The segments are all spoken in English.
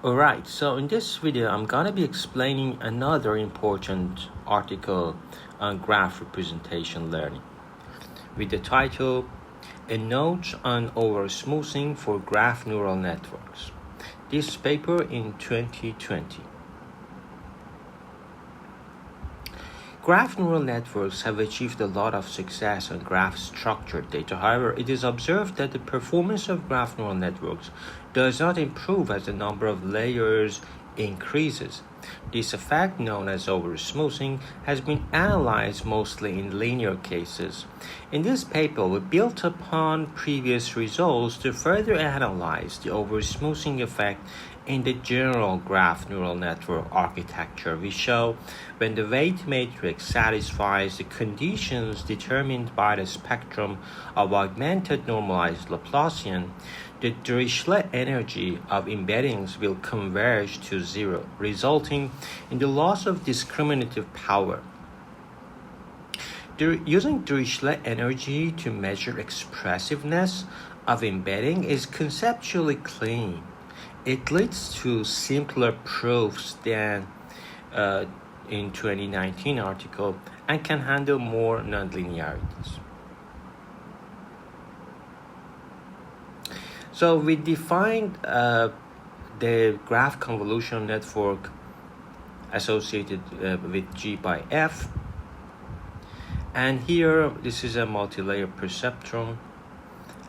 Alright, so in this video, I'm gonna be explaining another important article on graph representation learning with the title, A Note on Oversmoothing for Graph Neural Networks. This paper in 2020. Graph neural networks have achieved a lot of success on graph structured data. However, it is observed that the performance of graph neural networks does not improve as the number of layers increases. This effect, known as oversmoothing, has been analyzed mostly in linear cases. In this paper, we built upon previous results to further analyze the oversmoothing effect in the general graph neural network architecture. We show when the weight matrix satisfies the conditions determined by the spectrum of augmented normalized Laplacian, the Dirichlet energy of embeddings will converge to zero, resulting in the loss of discriminative power. Using Dirichlet energy to measure expressiveness of embedding is conceptually clean. It leads to simpler proofs than in 2019 article and can handle more nonlinearities. So we defined the graph convolutional network associated with G by F. And here, this is a multi-layer perceptron,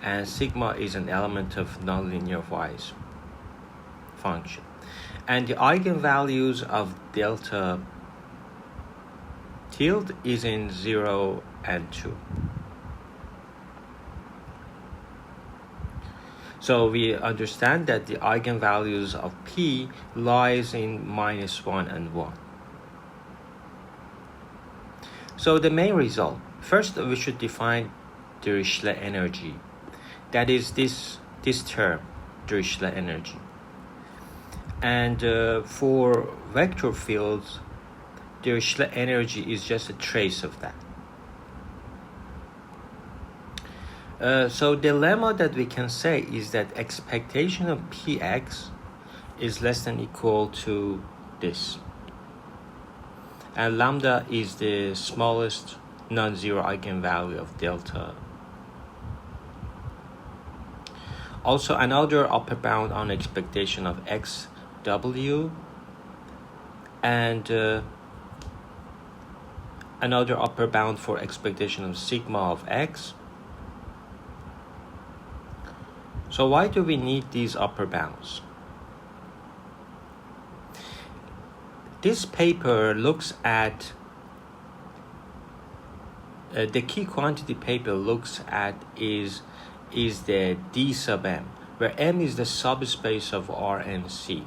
and sigma is an element of nonlinear wise function. And the eigenvalues of delta tilde is in 0 and 2. So we understand that the eigenvalues of P lies in -1 and 1. So the main result, first we should define Dirichlet energy. That is this term, Dirichlet energy. And for vector fields, Dirichlet energy is just a trace of that. So the lemma that we can say is that expectation of Px is less than equal to this. And lambda is the smallest non-zero eigenvalue of delta. Also, another upper bound on expectation of xw, and another upper bound for expectation of sigma of x. So why do we need these upper bounds? This paper looks at the key quantity paper looks at is the D sub m, where m is the subspace of R and C.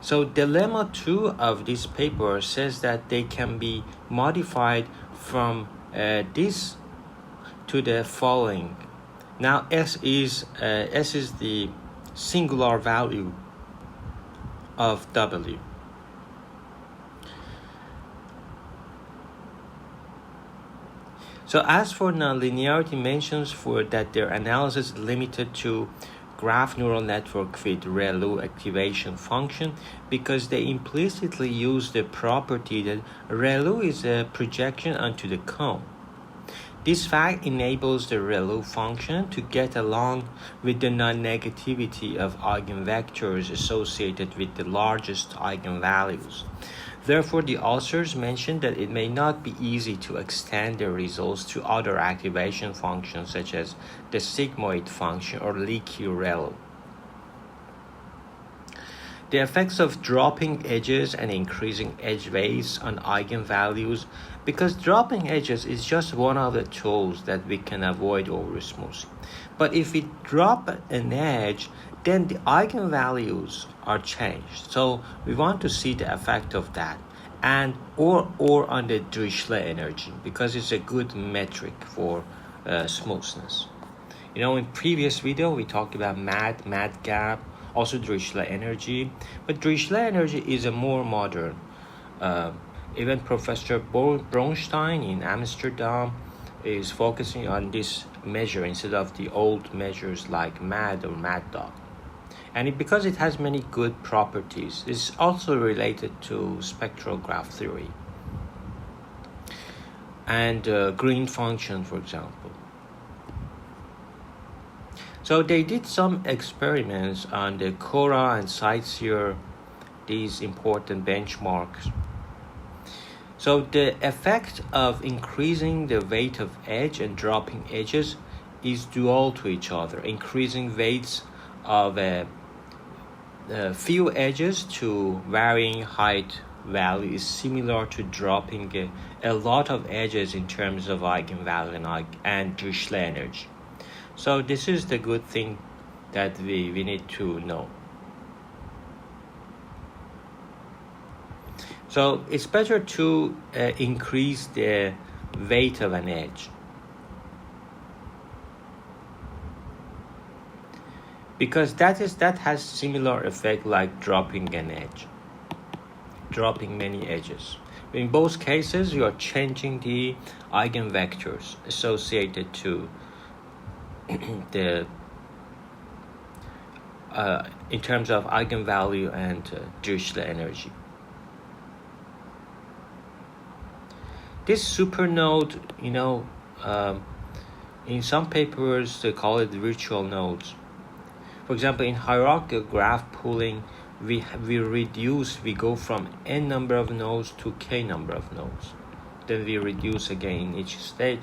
So the lemma 2 of this paper says that they can be modified from this to the following. Now S is the singular value of W. So as for nonlinearity, mentions for that their analysis is limited to graph neural network with ReLU activation function because they implicitly use the property that ReLU is a projection onto the cone. This fact enables the ReLU function to get along with the non-negativity of eigenvectors associated with the largest eigenvalues. Therefore, the authors mentioned that it may not be easy to extend the results to other activation functions such as the sigmoid function or leaky ReLU. The effects of dropping edges and increasing edge weights on eigenvalues, because dropping edges is just one of the tools that we can avoid oversmoothing. But if we drop an edge, then the eigenvalues are changed. So we want to see the effect of that, and or on the Dirichlet energy, because it's a good metric for smoothness. You know, in previous video we talked about mad gap, also Dirichlet energy, but Dirichlet energy is a more modern. Even Professor Bronstein in Amsterdam is focusing on this measure instead of the old measures like MAD or MAD dog. And because it has many good properties, it's also related to spectral graph theory and green function, for example. So they did some experiments on the Cora and Sightseer, these important benchmarks. So the effect of increasing the weight of edge and dropping edges is dual to each other. Increasing weights of a few edges to varying height value is similar to dropping a lot of edges in terms of eigenvalue and Dirichlet energy. So this is the good thing that we need to know. So it's better to increase the weight of an edge, because that has similar effect like dropping an edge, dropping many edges. In both cases, you are changing the eigenvectors associated to the in terms of eigenvalue and Dirichlet energy. This supernode, in some papers they call it virtual nodes. For example, in hierarchical graph pooling, we go from n number of nodes to k number of nodes. Then we reduce again in each stage,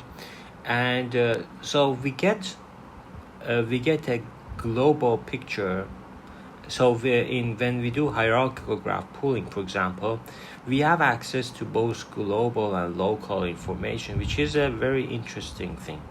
and so we get a global picture. So when we do hierarchical graph pooling, for example, we have access to both global and local information, which is a very interesting thing.